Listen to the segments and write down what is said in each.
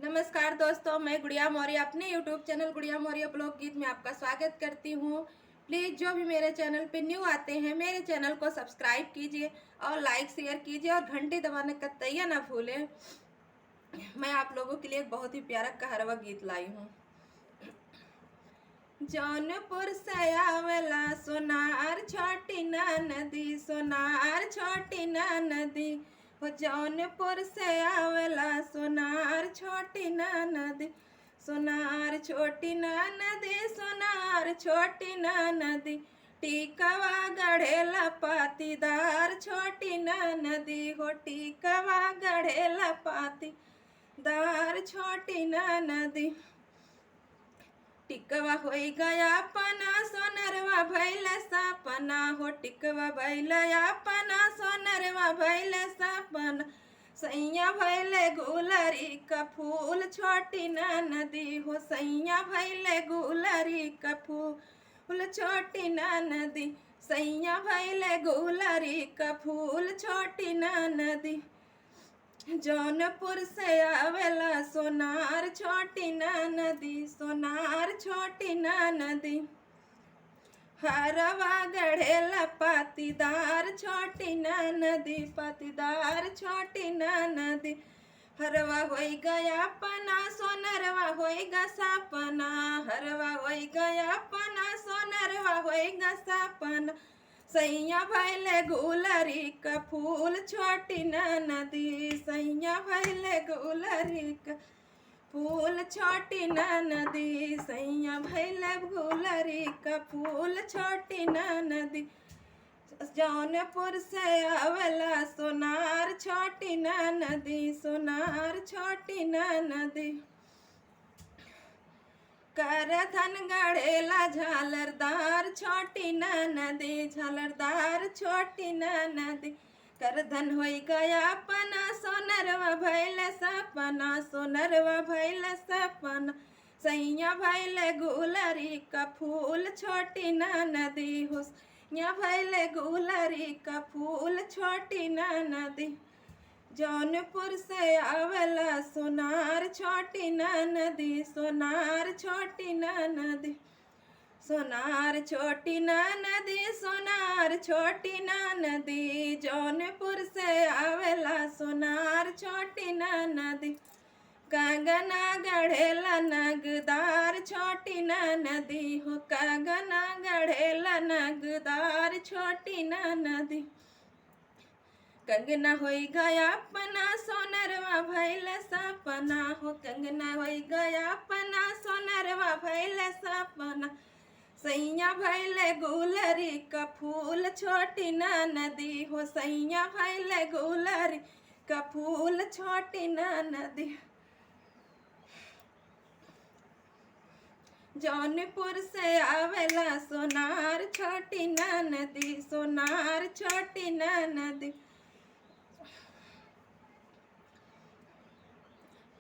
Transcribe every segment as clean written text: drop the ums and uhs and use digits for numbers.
नमस्कार दोस्तों, मैं गुड़िया मौर्य अपने YouTube चैनल गुड़िया मौर्य ब्लॉग गीत में आपका स्वागत करती हूँ। प्लीज़ जो भी मेरे चैनल पे न्यू आते हैं मेरे चैनल को सब्सक्राइब कीजिए और लाइक शेयर कीजिए और घंटी दबाने का तैया ना भूलें। मैं आप लोगों के लिए एक बहुत ही प्यारा कहरवा गीत लाई हूँ। जौनपुर से आवेला सोनार छोटी ना नदी, सोनार छोटी ना नदी। हो जौनपुर से आवेला सोनार छोटी ना नदी, सोनार छोटी ना नदी, सोनार छोटी ना नदी। टीकवा गढ़ेला पातीदार छोटी ना नदी, हो टीकवा गढ़ेला पातीदार छोटी ना नदी। टिकवा होई गया पना सोनरवा भैल सपना, हो टिकवा भैल अपना सोनरवा भैल सपना। सैया भैले गुलरी का फूल छोटी ना नदी, हो सैया भैले गुलरी का फूल छोटी ना नदी, सैया भैले गुलरी का फूल छोटी ना नदी। जौनपुर से आवेला सोनार छोटी ना नदी, सोनार छोटी ना नदी। हरवा गढ़ेला पातीदार छोटी ना नदी, पातीदार छोटी ना नदी। हरवा होई गया पना सोनरवा होएगा सपना, हरवा होई गया पना सोनरवा होएगा सपना। सैया भैले गुलरी का फूल छोटी ना नदी, सैया भैले गुलरी का फूल छोटी ना नदी, सैया भैले गुलरी का फूल छोटी ना नदी। जौनपुर से आवेला सोनार छोटी ना नदी, सोनार छोटी ना नदी। करधन गढ़ेला झालरदार छोटी ना नदी, झालरदार छोटी ना नदी। करधन होई गया पना सोनरवा भैल सपना, सोनरवा भैल सपना। सैया भैले गुलरी का फूल छोटी ना नदी, हो सैया भैले गुलरी का फूल छोटी ना नदी। जौनपुर से आवेला सोनार छोटी ना नदी, सोनार छोटी ना नदी। सोनार छोटी ना नदी, सोनार छोटी ना नदी। जौनपुर से आवेला सोनार छोटी ना नदी। कंगना गढ़ेला नगदार छोटी ना नदी, हो कंगना गढ़ेला नगदार छोटी ना नदी। कंगना होई गया अपना सोनरवा भैल सपना, हो कंगना होई गया अपना सोनरवा भैल सपना। सैया भैले गुलरी का फूल छोटी ना नदी, हो सैया भैले गुलरी का फूल छोटी ना नदी। जौनपुर से आवेला सोनार छोटी ना नदी, सोनार छोटी ना नदी।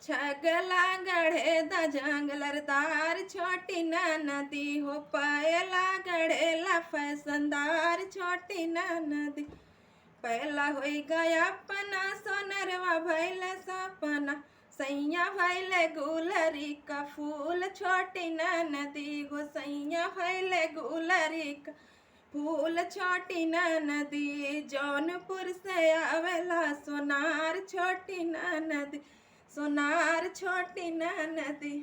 छगला गढ़े द जंगलरदार छोटी ना नदी, हो पहला गढ़ेला फैसनदार छोटी ना नदी। पहला होई गया अपना सोनरवा भैल सपना, सैया भैले गुलरी का फूल छोटी ना नदी, हो सैया भैले गुलरी का फूल छोटी ना नदी। जौनपुर से आवेला सोनार छोटी ना नदी, सोनार छोटी ना नदी।